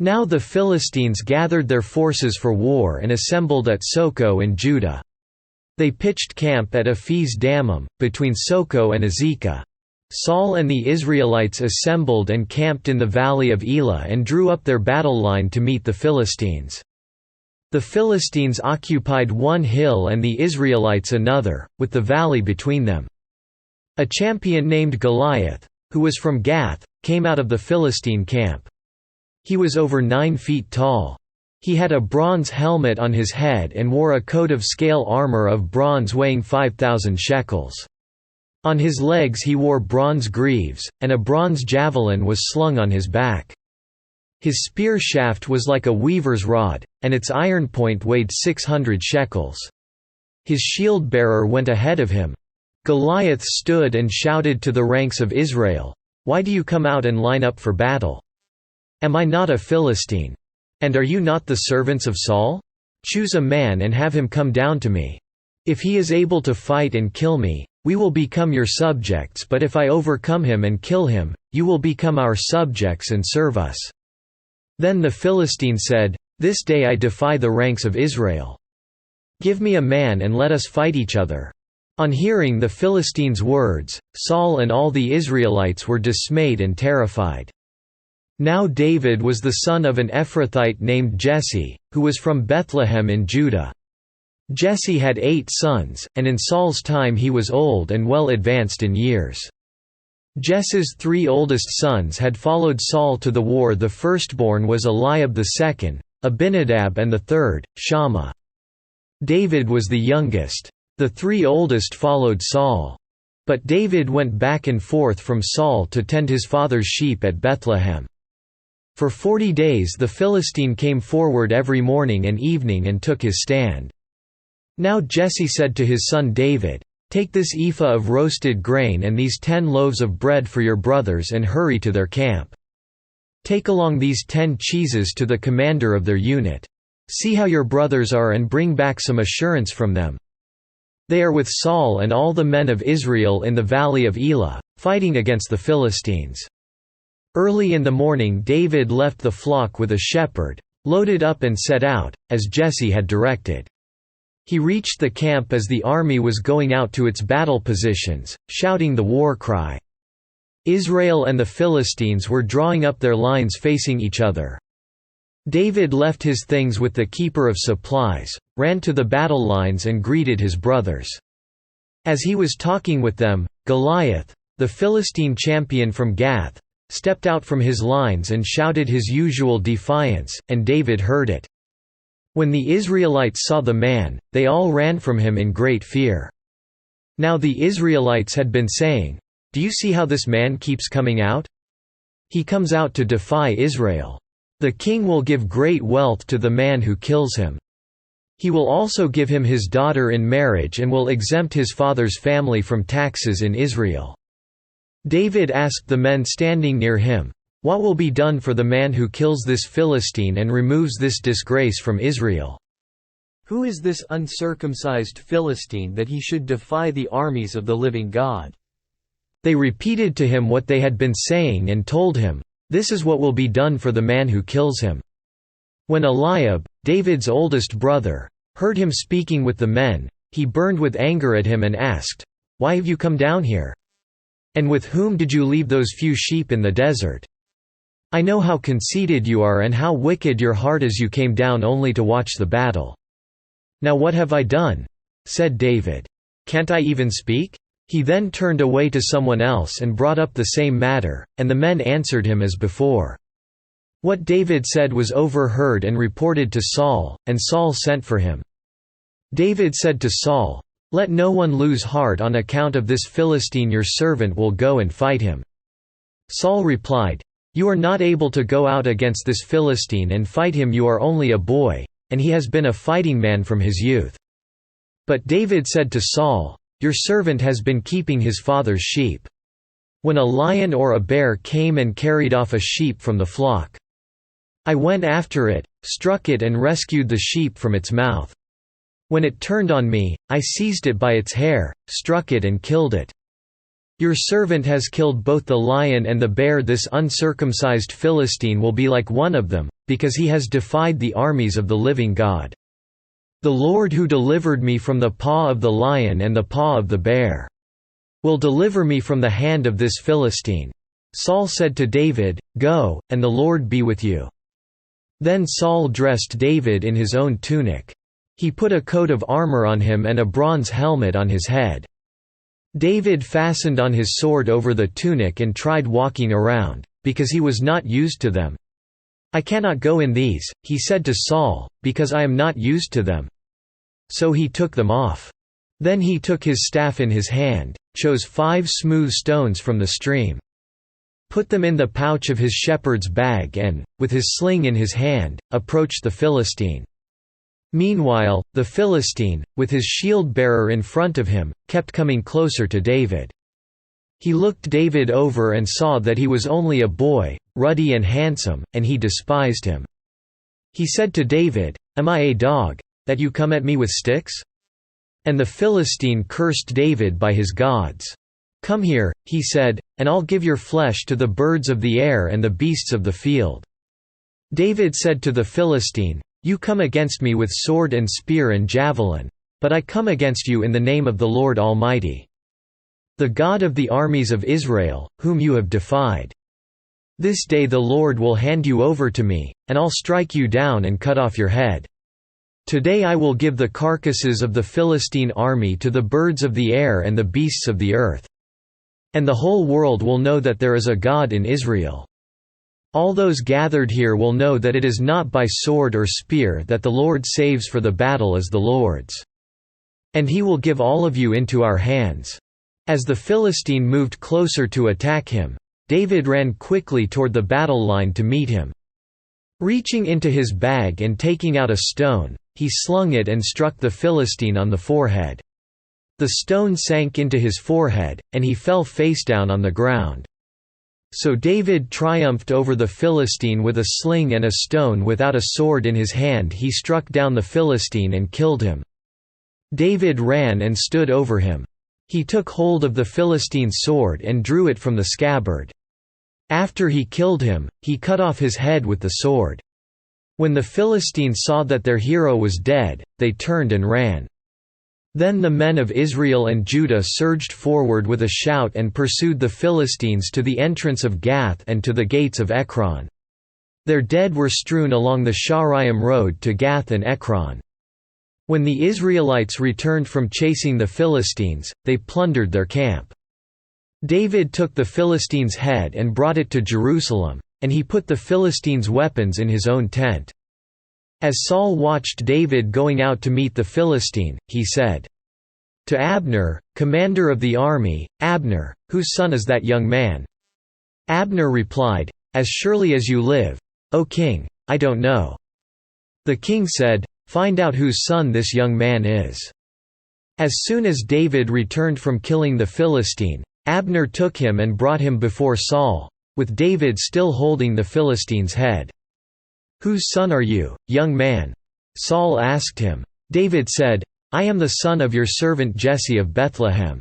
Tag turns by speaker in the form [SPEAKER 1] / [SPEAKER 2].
[SPEAKER 1] Now the Philistines gathered their forces for war and assembled at Soko in Judah. They pitched camp at Ephes Dammim, between Soko and Azekah. Saul and the Israelites assembled and camped in the valley of Elah and drew up their battle line to meet the Philistines. The Philistines occupied one hill and the Israelites another, with the valley between them. A champion named Goliath, who was from Gath, came out of the Philistine camp. He was over 9 feet tall. He had a bronze helmet on his head and wore a coat of scale armor of bronze weighing 5,000 shekels. On his legs he wore bronze greaves, and a bronze javelin was slung on his back. His spear shaft was like a weaver's rod, and its iron point weighed 600 shekels. His shield-bearer went ahead of him. Goliath stood and shouted to the ranks of Israel, "Why do you come out and line up for battle? Am I not a Philistine? And are you not the servants of Saul? Choose a man and have him come down to me. If he is able to fight and kill me, we will become your subjects, but if I overcome him and kill him, you will become our subjects and serve us." Then the Philistine said, "This day I defy the ranks of Israel. Give me a man and let us fight each other." On hearing the Philistines' words, Saul and all the Israelites were dismayed and terrified. Now David was the son of an Ephrathite named Jesse, who was from Bethlehem in Judah. Jesse had 8 sons, and in Saul's time he was old and well advanced in years. Jesse's 3 oldest sons had followed Saul to the war. The firstborn was Eliab the second, Abinadab and the third, Shammah. David was the youngest. The 3 oldest followed Saul. But David went back and forth from Saul to tend his father's sheep at Bethlehem. For 40 days the Philistine came forward every morning and evening and took his stand. Now Jesse said to his son David, "Take this ephah of roasted grain and these 10 loaves of bread for your brothers and hurry to their camp. Take along these 10 cheeses to the commander of their unit. See how your brothers are and bring back some assurance from them. They are with Saul and all the men of Israel in the valley of Elah, fighting against the Philistines." Early in the morning David left the flock with a shepherd, loaded up and set out, as Jesse had directed. He reached the camp as the army was going out to its battle positions, shouting the war cry. Israel and the Philistines were drawing up their lines facing each other. David left his things with the keeper of supplies, ran to the battle lines and greeted his brothers. As he was talking with them, Goliath, the Philistine champion from Gath, stepped out from his lines and shouted his usual defiance, and David heard it. When the Israelites saw the man, they all ran from him in great fear. Now the Israelites had been saying, "Do you see how this man keeps coming out? He comes out to defy Israel. The king will give great wealth to the man who kills him. He will also give him his daughter in marriage and will exempt his father's family from taxes in Israel." David asked the men standing near him, "What will be done for the man who kills this Philistine and removes this disgrace from Israel? Who is this uncircumcised Philistine that he should defy the armies of the living God?" They repeated to him what they had been saying and told him, "This is what will be done for the man who kills him." When Eliab, David's oldest brother, heard him speaking with the men, he burned with anger at him and asked, "Why have you come down here? And with whom did you leave those few sheep in the desert? I know how conceited you are and how wicked your heart is. You came down only to watch the battle." "Now what have I done?" said David. "Can't I even speak?" He then turned away to someone else and brought up the same matter, and the men answered him as before. What David said was overheard and reported to Saul, and Saul sent for him. David said to Saul, "Let no one lose heart on account of this Philistine. Your servant will go and fight him." Saul replied, "You are not able to go out against this Philistine and fight him. You are only a boy, and he has been a fighting man from his youth." But David said to Saul, "Your servant has been keeping his father's sheep. When a lion or a bear came and carried off a sheep from the flock, I went after it, struck it and rescued the sheep from its mouth. When it turned on me, I seized it by its hair, struck it and killed it. Your servant has killed both the lion and the bear. This uncircumcised Philistine will be like one of them, because he has defied the armies of the living God. The Lord who delivered me from the paw of the lion and the paw of the bear will deliver me from the hand of this Philistine." Saul said to David, "Go, and the Lord be with you." Then Saul dressed David in his own tunic. He put a coat of armor on him and a bronze helmet on his head. David fastened on his sword over the tunic and tried walking around, because he was not used to them. "I cannot go in these," he said to Saul, "because I am not used to them." So he took them off. Then he took his staff in his hand, chose 5 smooth stones from the stream, put them in the pouch of his shepherd's bag and, with his sling in his hand, approached the Philistine. Meanwhile, the Philistine, with his shield-bearer in front of him, kept coming closer to David. He looked David over and saw that he was only a boy, ruddy and handsome, and he despised him. He said to David, "Am I a dog, that you come at me with sticks?" And the Philistine cursed David by his gods. "Come here," he said, "and I'll give your flesh to the birds of the air and the beasts of the field." David said to the Philistine, "You come against me with sword and spear and javelin, but I come against you in the name of the Lord Almighty, the God of the armies of Israel, whom you have defied. This day the Lord will hand you over to me, and I'll strike you down and cut off your head. Today I will give the carcasses of the Philistine army to the birds of the air and the beasts of the earth. And the whole world will know that there is a God in Israel. All those gathered here will know that it is not by sword or spear that the Lord saves, for the battle is the Lord's. And he will give all of you into our hands." As the Philistine moved closer to attack him, David ran quickly toward the battle line to meet him. Reaching into his bag and taking out a stone, he slung it and struck the Philistine on the forehead. The stone sank into his forehead, and he fell face down on the ground. So David triumphed over the Philistine with a sling and a stone. Without a sword in his hand he struck down the Philistine and killed him. David ran and stood over him. He took hold of the Philistine's sword and drew it from the scabbard. After he killed him, he cut off his head with the sword. When the Philistines saw that their hero was dead, they turned and ran. Then the men of Israel and Judah surged forward with a shout and pursued the Philistines to the entrance of Gath and to the gates of Ekron. Their dead were strewn along the Sha'araim road to Gath and Ekron. When the Israelites returned from chasing the Philistines, they plundered their camp. David took the Philistine's head and brought it to Jerusalem, and he put the Philistines' weapons in his own tent. As Saul watched David going out to meet the Philistine, he said to Abner, commander of the army, "Abner, whose son is that young man?" Abner replied, "As surely as you live, O king, I don't know." The king said, "Find out whose son this young man is." As soon as David returned from killing the Philistine, Abner took him and brought him before Saul, with David still holding the Philistine's head. "Whose son are you, young man?" Saul asked him. David said, "I am the son of your servant Jesse of Bethlehem."